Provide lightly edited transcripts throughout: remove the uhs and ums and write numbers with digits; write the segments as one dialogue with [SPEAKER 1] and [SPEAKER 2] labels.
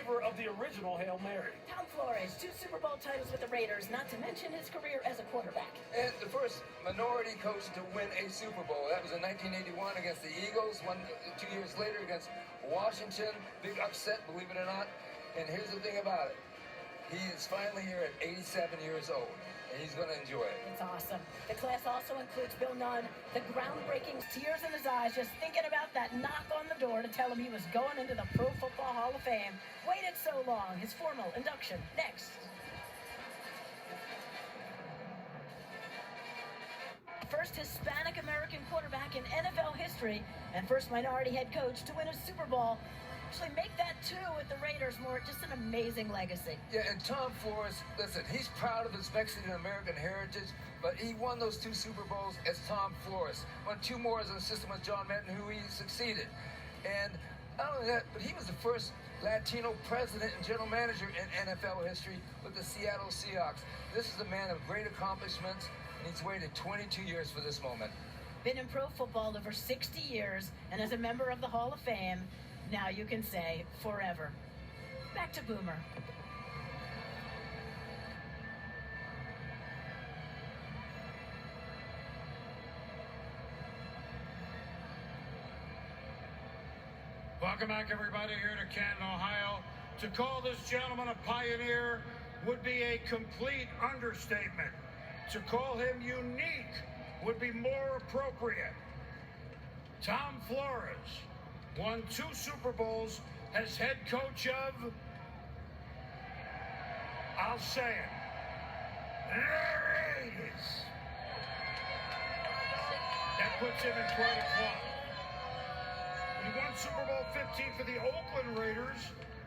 [SPEAKER 1] receiver of the original Hail Mary.
[SPEAKER 2] Tom Flores, 2 Super Bowl titles with the Raiders, not to mention his career as a quarterback.
[SPEAKER 3] And the first minority coach to win a Super Bowl. That was in 1981 against the Eagles. 2 years later against Washington. Big upset, believe it or not. And here's the thing about it. He is finally here at 87 years old, and he's going to enjoy it.
[SPEAKER 2] It's awesome. The class also includes Bill Nunn, the groundbreaking tears in his eyes just thinking about that knock on the door to tell him he was going into the Pro Football Hall of Fame. Waited so long. His formal induction next. First Hispanic American quarterback in NFL history and first minority head coach to win a Super Bowl. Actually make that 2 with the Raiders more. Just an amazing legacy.
[SPEAKER 3] Yeah, and Tom Flores, listen, he's proud of his Mexican-American heritage, but he won those 2 Super Bowls as Tom Flores. Won 2 more as an assistant with John Madden, who he succeeded. And not only that, but he was the first Latino president and general manager in NFL history with the Seattle Seahawks. This is a man of great accomplishments, and he's waited 22 years for this moment.
[SPEAKER 2] Been in pro football over 60 years, and as a member of the Hall of Fame, now you can say forever. Back to Boomer.
[SPEAKER 4] Welcome back, everybody, here to Canton, Ohio. To call this gentleman a pioneer would be a complete understatement. To call him unique would be more appropriate. Tom Flores won 2 Super Bowls as head coach of, I'll say it, the Raiders. That puts him in quite a club. He won Super Bowl 15 for the Oakland Raiders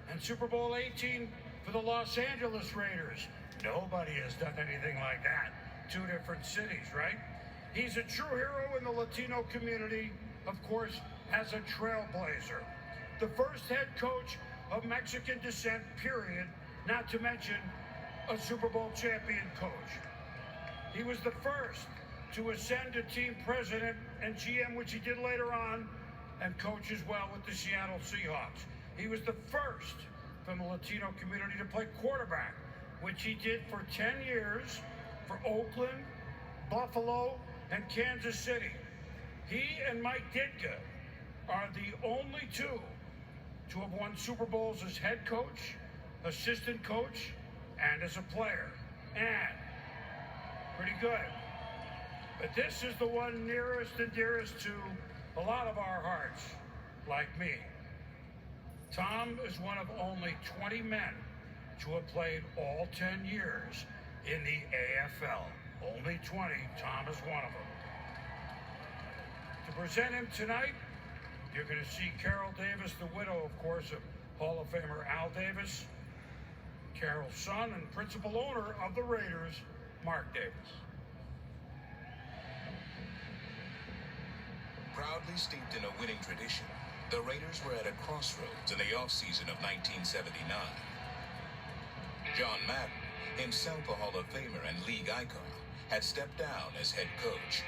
[SPEAKER 4] and Super Bowl 18 for the Los Angeles Raiders. Nobody has done anything like that. 2 different cities, right? He's a true hero in the Latino community, of course, as a trailblazer. The first head coach of Mexican descent, period, not to mention a Super Bowl champion coach. He was the first to ascend to team president and GM, which he did later on, and coach as well with the Seattle Seahawks. He was the first from the Latino community to play quarterback, which he did for 10 years for Oakland, Buffalo, and Kansas City. He and Mike Ditka are the only 2 to have won Super Bowls as head coach, assistant coach, and as a player. And pretty good. But this is the one nearest and dearest to a lot of our hearts, like me. Tom is one of only 20 men to have played all 10 years in the AFL. Only 20, Tom is one of them. To present him tonight, you're going to see Carol Davis, the widow, of course, of Hall of Famer Al Davis, Carol's son and principal owner of the Raiders, Mark Davis.
[SPEAKER 5] Proudly steeped in a winning tradition, the Raiders were at a crossroads in the offseason of 1979. John Madden, himself a Hall of Famer and league icon, had stepped down as head coach.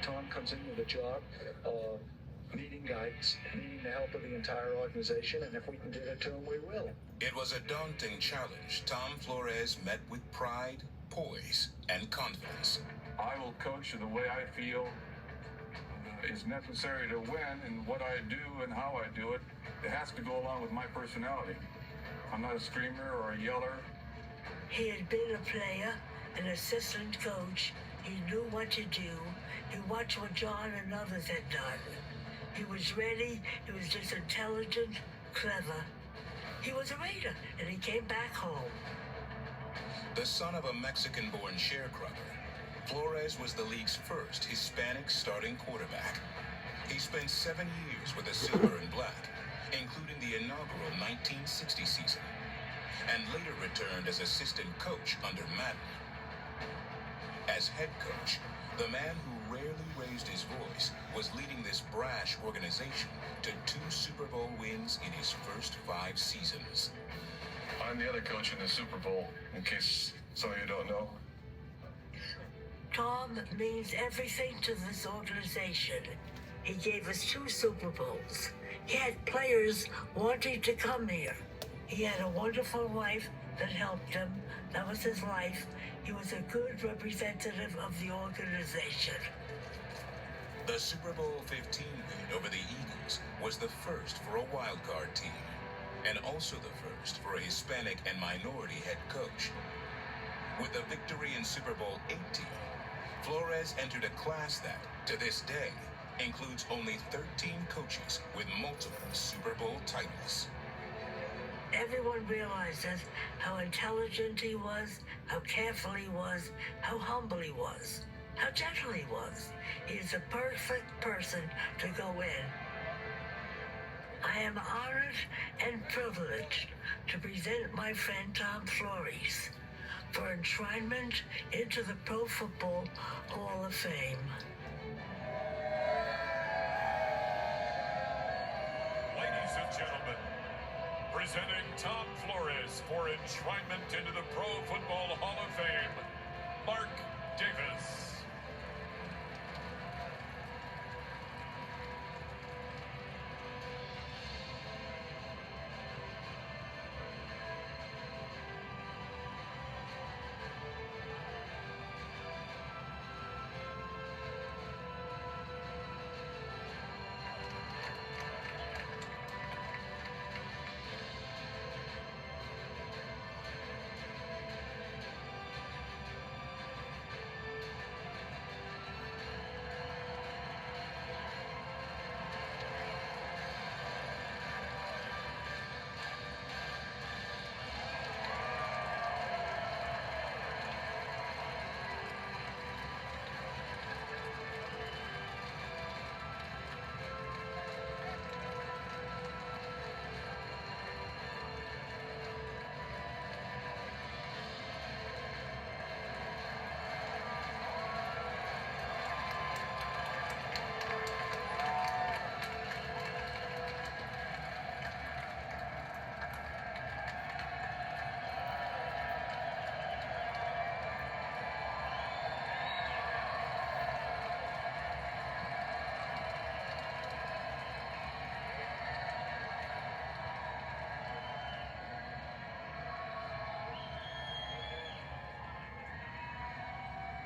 [SPEAKER 6] Tom comes in with a job, needing guidance, needing the help of the entire organization, and if we can give it to him, we will.
[SPEAKER 5] It was a daunting challenge. Tom Flores met with pride, poise, and confidence.
[SPEAKER 7] I will coach the way I feel is necessary to win, and what I do and how I do it, it has to go along with my personality. I'm not a screamer or a yeller.
[SPEAKER 8] He had been a player, an assistant coach. He knew what to do. He watched what John and others had done. He was ready. He was just intelligent, clever. He was a Raider, and he came back home.
[SPEAKER 5] The son of a Mexican-born sharecropper, Flores was the league's first Hispanic starting quarterback. He spent 7 years with the Silver and Black, including the inaugural 1960 season, and later returned as assistant coach under Madden. As head coach, the man who rarely raised his voice was leading this brash organization to 2 Super Bowl wins in his first 5 seasons.
[SPEAKER 7] I'm the other coach in the Super Bowl, in case some of you don't know.
[SPEAKER 8] Tom means everything to this organization. He gave us 2 Super Bowls. He had players wanting to come here. He had a wonderful wife that helped him. That was his life. He was a good representative of the organization.
[SPEAKER 5] The Super Bowl 15 win over the Eagles was the first for a wild card team, and also the first for a Hispanic and minority head coach. With the victory in Super Bowl 18, Flores entered a class that, to this day, includes only 13 coaches with multiple Super Bowl titles.
[SPEAKER 8] Everyone realizes how intelligent he was, how careful he was, how humble he was, how gentle he was. He is a perfect person to go in. I am honored and privileged to present my friend Tom Flores for enshrinement into the Pro Football Hall of Fame.
[SPEAKER 9] Ladies and gentlemen, presenting Tom Flores for enshrinement into the Pro Football Hall of Fame, Mark Davis.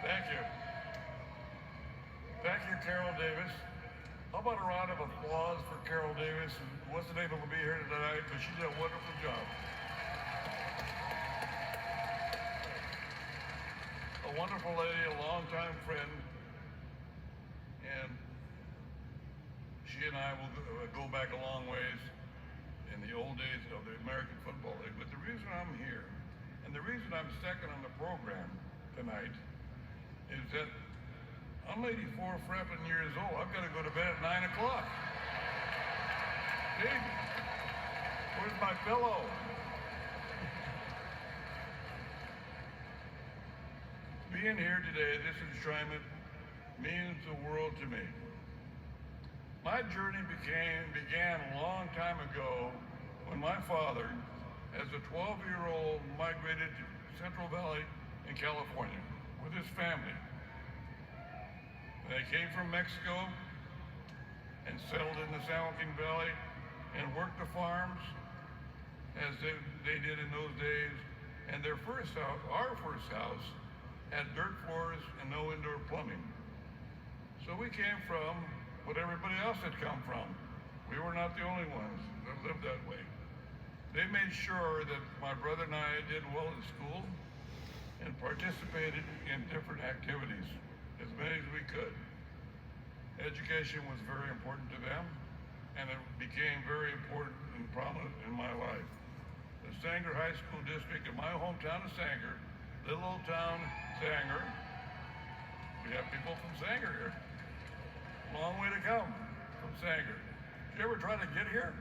[SPEAKER 4] Thank you. Thank you, Carol Davis. How about a round of applause for Carol Davis, who wasn't able to be here tonight, but she did a wonderful job. A wonderful lady, a longtime friend, and she and I will go back a long ways in the old days of the American Football League. But the reason I'm here, and the reason I'm second on the program tonight, is that I'm 84 frapping years old. I've got to go to bed at 9 o'clock. See? Where's my pillow? Being here today, this enshrinement means the world to me. My journey began a long time ago when my father, as a 12-year-old, migrated to Central Valley in California with his family. They came from Mexico and settled in the San Joaquin Valley and worked the farms as they did in those days. And their first house, our first house, had dirt floors and no indoor plumbing. So we came from what everybody else had come from. We were not the only ones that lived that way. They made sure that my brother and I did well in school and participated in different activities, as many as we could. Education was very important to them, and it became very important and prominent in my life. The Sanger High School District in my hometown of Sanger, little old town Sanger, we have people from Sanger here. Long way to come from Sanger. Did you ever try to get here?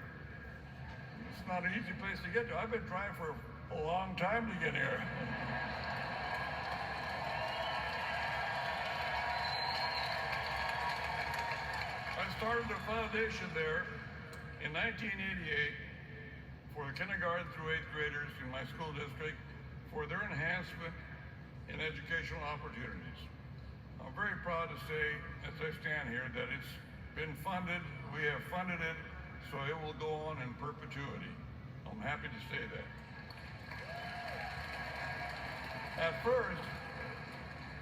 [SPEAKER 4] It's not an easy place to get to. I've been trying for a long time to get here. I started the foundation there in 1988 for the kindergarten through 8th graders in my school district for their enhancement in educational opportunities. I'm very proud to say, as I stand here, that it's been funded. We have funded it, so it will go on in perpetuity. A
[SPEAKER 7] I'm happy to say that. At first,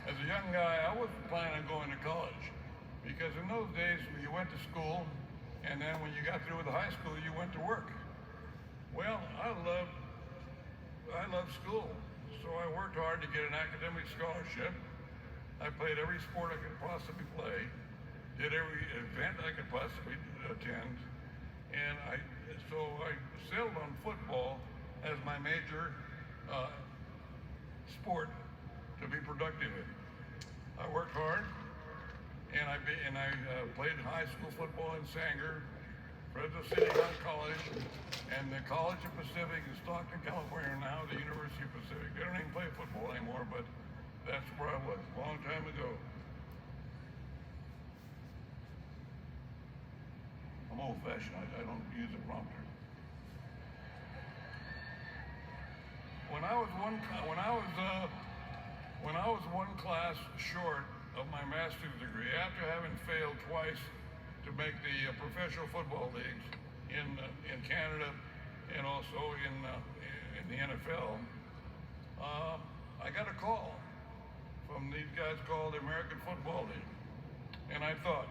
[SPEAKER 7] as a young guy, I wasn't planning on going to college, because in those days you went to school, and then when you got through with high school, you went to work. Well, I loved school, so I worked hard to get an academic scholarship. I played every sport I could possibly play, did every event I could possibly attend, and so I settled on football as my major sport to be productive in. I worked hard, and I played high school football in Sanger, Fresno City College, and the College of Pacific in Stockton, California, now the University of Pacific. They don't even play football anymore, but that's where I was a long time ago. I'm old-fashioned. I don't use a prompter. When I was one class short of my master's degree, after having failed twice to make the professional football leagues in Canada and also in the NFL, I got a call from these guys called the American Football League, and I thought,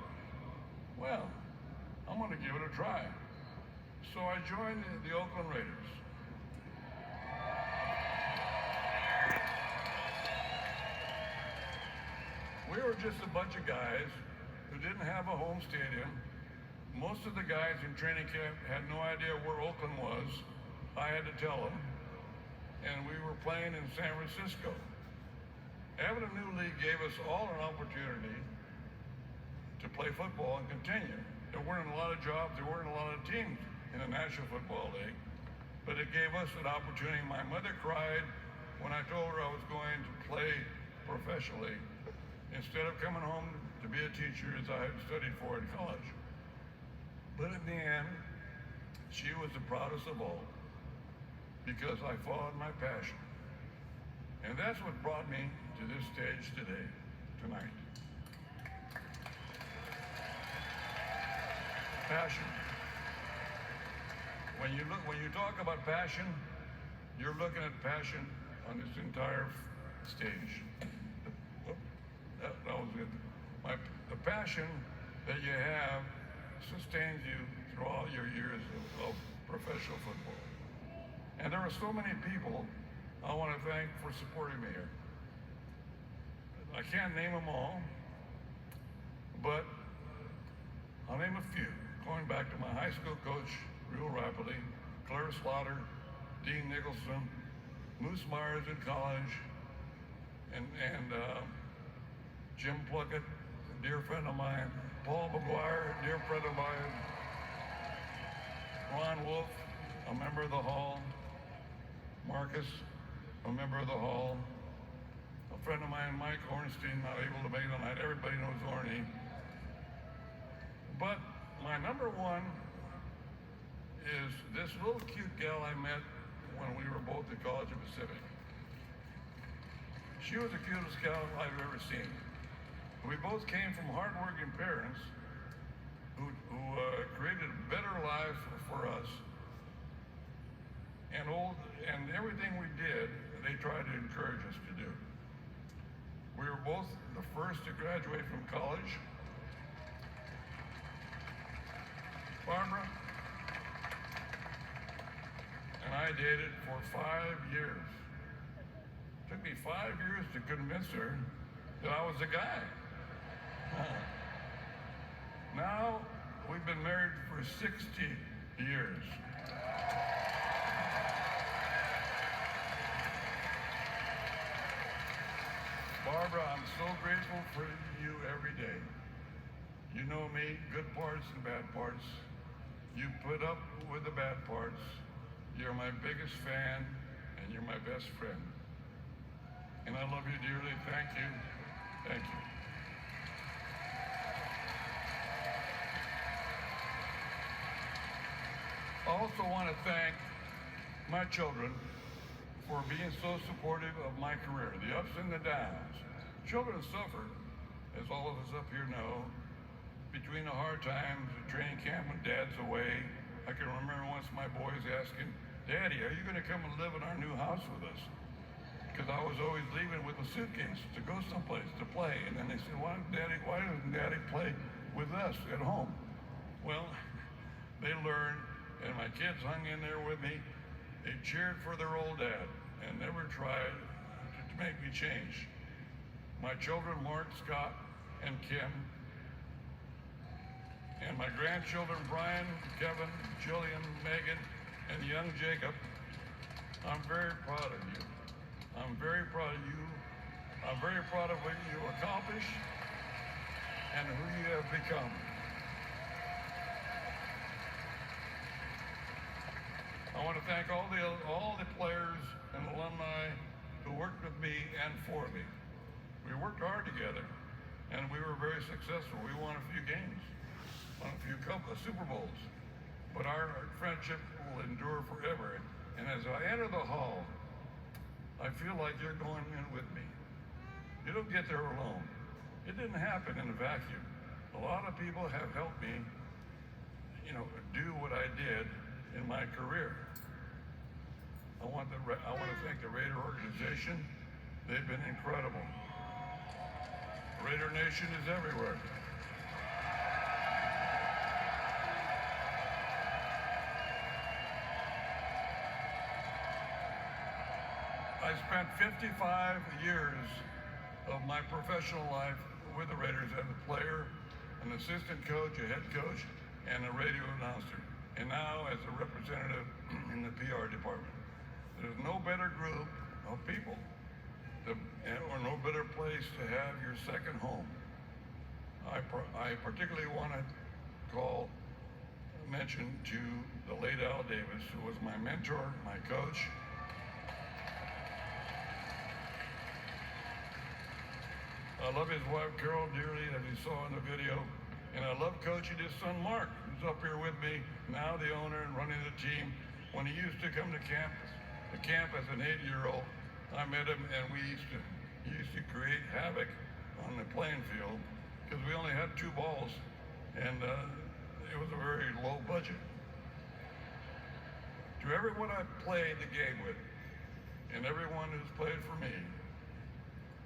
[SPEAKER 7] well, I'm going to give it a try. So I joined the Oakland Raiders. We were just a bunch of guys who didn't have a home stadium. Most of the guys in training camp had no idea where Oakland was. I had to tell them. And we were playing in San Francisco. Having a new league gave us all an opportunity to play football and continue. There weren't a lot of jobs, there weren't a lot of teams in the National Football League, but it gave us an opportunity. My mother cried when I told her I was going to play professionally instead of coming home to be a teacher as I had studied for in college. But in the end, she was the proudest of all because I followed my passion. And that's what brought me to this stage tonight. Passion. When you talk about passion, you're looking at passion on this entire stage. That was good. The passion that you have sustains you through all your years of professional football. And there are so many people I want to thank for supporting me here. I can't name them all, but I'll name a few. Going back to my high school coach, real rapidly, Claire Slaughter, Dean Nicholson, Moose Myers in college, and Jim Plunkett, a dear friend of mine, Paul McGuire, a dear friend of mine, Ron Wolf, a member of the Hall, Marcus, a member of the Hall, a friend of mine, Mike Ornstein, not able to make it tonight. Everybody knows Orny. But my number one is this little cute gal I met when we were both at College of Pacific. She was the cutest gal I've ever seen. We both came from hardworking parents who created a better life for us. And everything we did, they tried to encourage us to do. We were both the first to graduate from college. Barbara and I dated for 5 years. It took me 5 years to convince her that I was the guy. Now, we've been married for 60 years. Barbara, I'm so grateful for you every day. You know me, good parts and bad parts. You put up with the bad parts. You're my biggest fan, and you're my best friend. And I love you dearly. Thank you. Thank you. I also want to thank my children for being so supportive of my career, the ups and the downs. Children suffer, as all of us up here know, between the hard times, the training camp when Dad's away. I can remember once my boys asking,
[SPEAKER 10] Daddy, are you going to come and live in our new house with us? Because I was always leaving with a suitcase to go someplace to play. And then they said, why doesn't Daddy play with us at home? Well, they learned, and my kids hung in there with me. They cheered for their old dad and never tried to make me change. My children, Mark, Scott, and Kim, and my grandchildren, Brian, Kevin, Jillian, Megan, and young Jacob, I'm very proud of you. I'm very proud of you. I'm very proud of what you accomplished and who you have become. I want to thank all the players and alumni who worked with me and for me. We worked hard together, and we were very successful. We won a few games, won a few Super Bowls, but our friendship will endure forever. And as I enter the hall, I feel like you're going in with me. You don't get there alone. It didn't happen in a vacuum. A lot of people have helped me, do what I did in my career. I want to thank the Raider organization. They've been incredible. Raider Nation is everywhere. I spent 55 years of my professional life with the Raiders as a player, an assistant coach, a head coach, and a radio announcer, and now as a representative in the PR department. There's no better group of people or no better place to have your second home. I particularly want to mention to the late Al Davis, who was my mentor, my coach. I love his wife, Carol, dearly, as you saw in the video. And I love coaching his son, Mark, who's up here with me, now the owner and running the team. When he used to come to camp as an 8-year-old, I met him, and he used to create havoc on the playing field because we only had 2 balls, and it was a very low budget. To everyone I played the game with, and everyone who's played for me,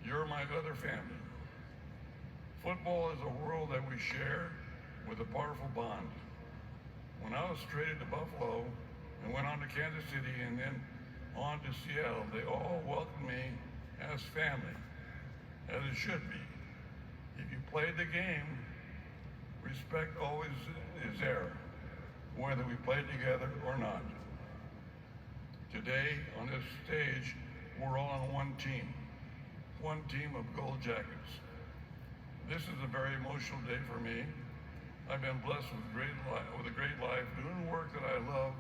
[SPEAKER 10] you're my other family. Football is a world that we share with a powerful bond. When I was traded to Buffalo and went on to Kansas City and then on to Seattle, they all welcomed me as family, as it should be. If you played the game, respect always is there, whether we played together or not. Today, on this stage, we're all on one team of Gold Jackets. This is a very emotional day for me. I've been blessed with a great life, doing work that I love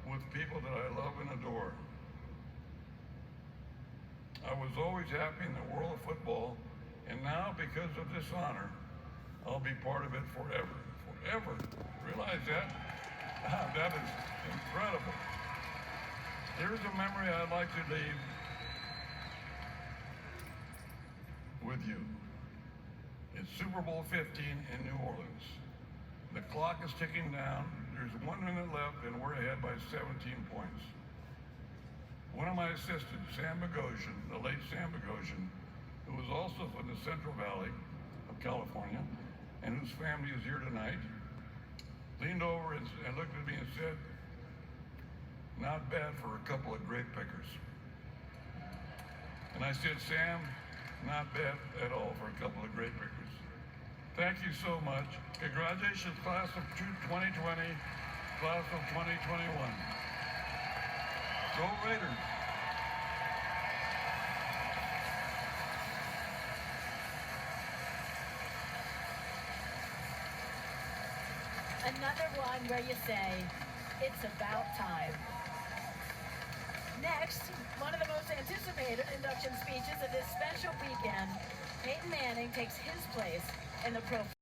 [SPEAKER 10] with people that I love and adore. I was always happy in the world of football, and now because of this honor, I'll be part of it forever. Forever. Realize that? That is incredible. Here's a memory I'd like to leave with you. It's Super Bowl 15 in New Orleans. The clock is ticking down. There's 1 minute left, and we're ahead by 17 points. One of my assistants, Sam Bogosian, the late Sam Bogosian, who was also from the Central Valley of California, and whose family is here tonight, leaned over and looked at me and said, "Not bad for a couple of grape pickers." And I said, "Sam, not bad at all for a couple of grape pickers." Thank you so much. Congratulations, class of 2020, class of 2021. Go Raiders.
[SPEAKER 2] Another one where you say, it's about time. Next, one of the most anticipated induction speeches of this special weekend, Peyton Manning takes his place in the Pro